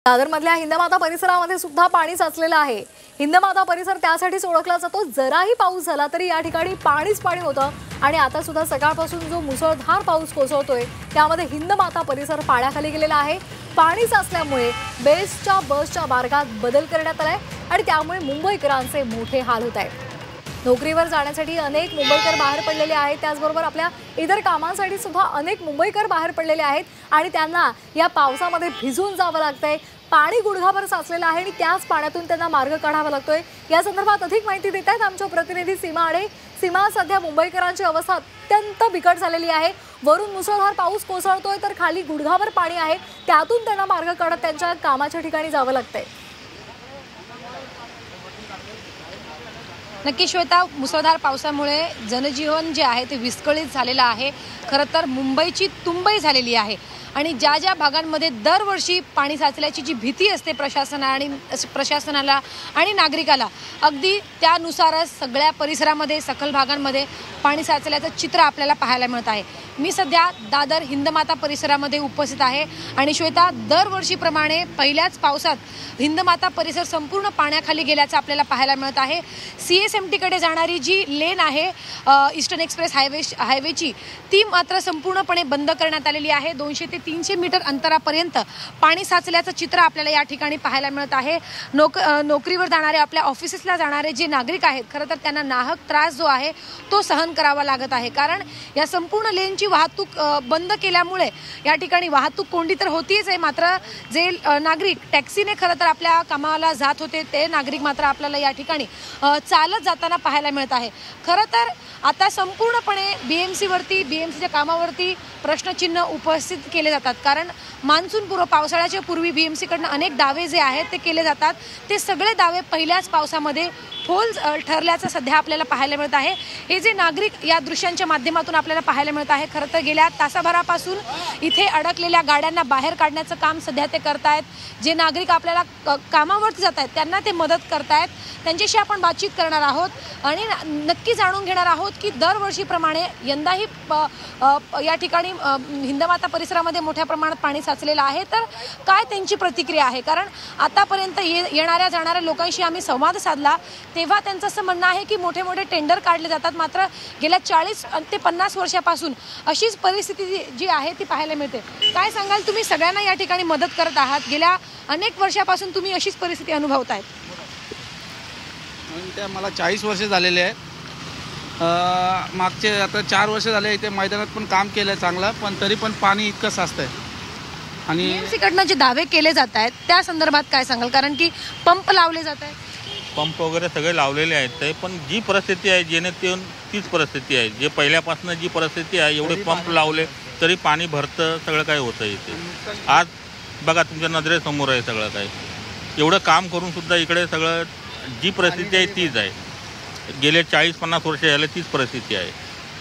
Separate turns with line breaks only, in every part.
दादरमधल्या हिंदमाता परिसरामध्ये सुद्धा पाणी साचलेलं आहे। हिंदमाता परिसर त्यासाठीच ओळखला जातो। जराही पाऊस झाला तरी या ठिकाणी पाणीच पाणी होतं आणि आता सुद्धा सकाळपासून जो मुसळधार पाऊस कोसळतोय त्यामध्ये हिंदमाता परिसर पाण्याखाली गेलेला आहे। पाणी साचल्यामुळे बसच्या मार्गात बदल करण्यात आलाय आणि त्यामुळे मुंबईकरांचे मोठे हाल होत आहेत। नोकरीवर जाण्यासाठी अनेक मुंबईकर बाहेर पडलेले आहेत, त्याचबरोबर आपल्या इतर कामांसाठी सुद्धा अनेक मुंबईकर बाहेर पडलेले आहेत आणि त्यांना या पावसामध्ये भिजून जावं लागतंय। पाणी गुडघाभर साचलेलं आहे आणि त्याच पाण्यातून त्यांना मार्ग काढावा लागतोय। या संदर्भात अधिक माहिती देत आहेत आमचे प्रतिनिधी सीमा आडे। सीमा, सध्या मुंबईकरांची अवस्था अत्यंत बिकट झालेली आहे। वरून मुसळधार पाऊस कोसळतोय तर खाली गुडघाभर पाणी आहे, त्यातून त्यांना मार्ग काढत त्यांच्या कामाच्या ठिकाणी जावं लागतंय।
नक्की श्वेता, मुसळधार पावसामुळे जनजीवन जे आहे ते विस्कळीत झालेलं आहे। खरं तर मुंबईची तुंबई झालेली आहे आणि ज्या ज्या भागांमध्ये दरवर्षी पाणी साचल्याची जी भीती असते प्रशासनाला आणि नागरिकाला, अगदी त्यानुसारच सगळ्या परिसरामध्ये सखल भागांमध्ये पाणी साचल्याचं चित्र आपल्याला पाहायला मिळत आहे। मी सध्या दादर हिंदमाता परिसरामध्ये उपस्थित आहे आणि श्वेता, दरवर्षीप्रमाणे पहिल्याच पावसात हिंदमाता परिसर संपूर्ण पाण्याखाली गेल्याचं आपल्याला पाहायला मिळत आहे। CSMTकडे जाणारी जी लेन आहे ईस्टर्न एक्सप्रेस हायवेची, ती मात्र संपूर्णपणे बंद करण्यात आलेली आहे। 200 ते 300 मीटर अंतरापर्यंत पाणी साचल्याचं चित्र आपल्याला या ठिकाणी पाहायला मिळत आहे। नोकरीवर जाणारे, आपल्या ऑफिसेसला जाणारे जे नागरिक आहेत, खरं तर त्यांना नाहक त्रास जो आहे तो सहन करावा लागत आहे, कारण या संपूर्ण लेनची वाहतूक बंद केल्यामुळे या ठिकाणी वाहतूक कोंडी तर होतीच आहे, मात्र जे नागरिक टॅक्सीने खरं तर आपल्या कामाला जात होते ते नागरिक मात्र आपल्याला या ठिकाणी चालत जाताना पाहायला मिळत आहे। खरं तर आता संपूर्णपणे BMCच्या कामावरती प्रश्नचिन्ह उपस्थित केले जातात, कारण मान्सून पूर्व पावसाळ्याच्या पूर्वी BMCकडनं अनेक दावे जे आहेत ते केले जातात। ते सगळे दावे पहिल्याच पावसामध्ये फोल ठरल्याचं सध्या आपल्याला पाहायला मिळत आहे। हे जे नागरिक या दृश्यांच्या माध्यमातून आपल्याला पाहायला मिळत आहे, खरं तर गेल्या तासाभरापासून इथे अडकलेल्या गाड्यांना बाहेर काढण्याचं काम सध्या ते करतायत। जे नागरिक आपल्याला कामावरती जात आहेत त्यांना ते मदत करतायत, त्यांच्याशी आपण बातचीत करणार आहोत आणि नक्की जाणून घेणार आहोत की दरवर्षीप्रमाणे यंदाही या ठिकाणी हिंदमाता परिसरामध्ये मोठ्या प्रमाणात पाणी साचलेलं आहे, तर काय त्यांची प्रतिक्रिया आहे। कारण आतापर्यंत येणाऱ्या जाणाऱ्या लोकांशी आम्ही संवाद साधला तेव्हा त्यांचं असं म्हणणं आहे की मोठे मोठे टेंडर काढले जातात, मात्र गेल्या 40 ते 50 वर्षापासून अशीच परिस्थिती जी आहे ती पाहायला मिळते। काय सांगाल, तुम्ही सगळ्यांना या ठिकाणी मदत करत आहात, गेल्या अनेक वर्षापासून तुम्ही अशीच परिस्थिती अनुभवतायत?
त्या मला 40 वर्ष झालेले आहेत। मागचे आता 4 वर्ष झाले इथे मैदानात पण काम केलं चांगलं, पण तरी पण पाणी इतकं साचतंय। आणि
BMCकडनं जे दावे केले जात आहेत त्या संदर्भात काय सांगाल, कारण की पंप लावले जात आहेत?
पंप वगैरे सगळे लावलेले आहेत ते, पण जी परिस्थिती आहे जेणेकरून तीच परिस्थिती आहे, जे पहिल्यापासून जी परिस्थिती आहे, एवढे पंप लावले तरी पाणी भरतं, सगळं काही होतं इथे। आज बघा तुमच्या नजरेसमोर आहे सगळं काही, एवढं काम करून सुद्धा इकडे सगळं जी परिस्थिती आहे तीच आहे। गेले 40-50 वर्ष झाले तीच परिस्थिती आहे।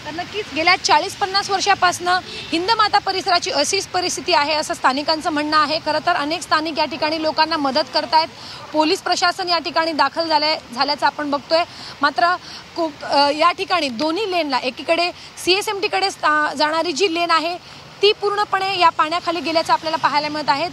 तर नक्कीच गेल्या 40-50 वर्षापासून हिंदमाता परिसराची अशीच परिस्थिती आहे असं स्थानिकांचं म्हणणं आहे। खरं तर अनेक स्थानिक या ठिकाणी लोकांना मदत करतायत, पोलीस प्रशासन या ठिकाणी दाखल झाल्याचं आपण बघतोय, मात्र या ठिकाणी दोन्ही लेनला, एकीकडे CSMTकडे जाणारी जी लेन आहे ती पूर्णपणे या पाण्याखाली गेल्याचं आपल्याला पाहायला मिळत आहे,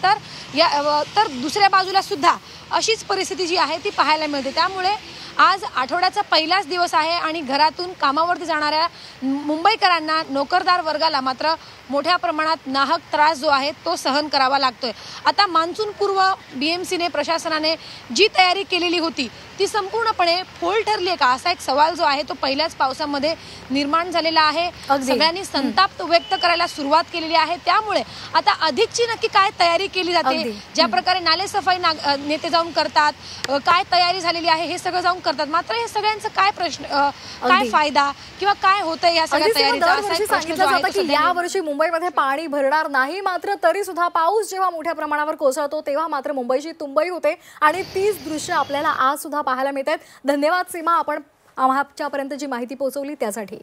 तर दुसऱ्या बाजूला सुद्धा अशीच परिस्थिती जी आहे ती पाहायला मिळते। त्यामुळे आज आठवड्याचा पहिलाच दिवस आहे आणि घरातून कामावरती जाणाऱ्या मुंबईकरांना, नोकरदार वर्गाला मात्र मोठ्या प्रमाणात नाहक त्रास जो आहे तो सहन करावा लागतोय। आता मान्सून पूर्व BMCने, प्रशासनाने जी तयारी केलेली होती ती संपूर्णपणे फोल ठरली आहे का, असा एक सवाल जो आहे तो पहिल्याच पावसामध्ये निर्माण झालेला आहे। सगळ्यांनी संताप व्यक्त करायला सुरुवात केलेली आहे, त्यामुळे आता अधिकची नक्की काय तयारी केली जाते, ज्या प्रकारे नाले सफाई नेते जाऊन करतात, काय तयारी झालेली आहे हे सगळं जाऊन करतात, मात्र हे सगळ्यांचं काय काय फायदा किंवा काय होतंय या सगळ्या तयारीचा?
यावर्षी मुंबईमध्ये पाणी भरणार नाही, मात्र तरी सुद्धा पाऊस जेव्हा मोठ्या प्रमाणावर कोसळतो तेव्हा मात्र मुंबईची तुंबई होते आणि तीच दृश्य आपल्याला आज सुद्धा पाहायला मिळतात। धन्यवाद सीमा, आपण आमच्यापर्यंत जी माहिती पोहोचवली त्यासाठी।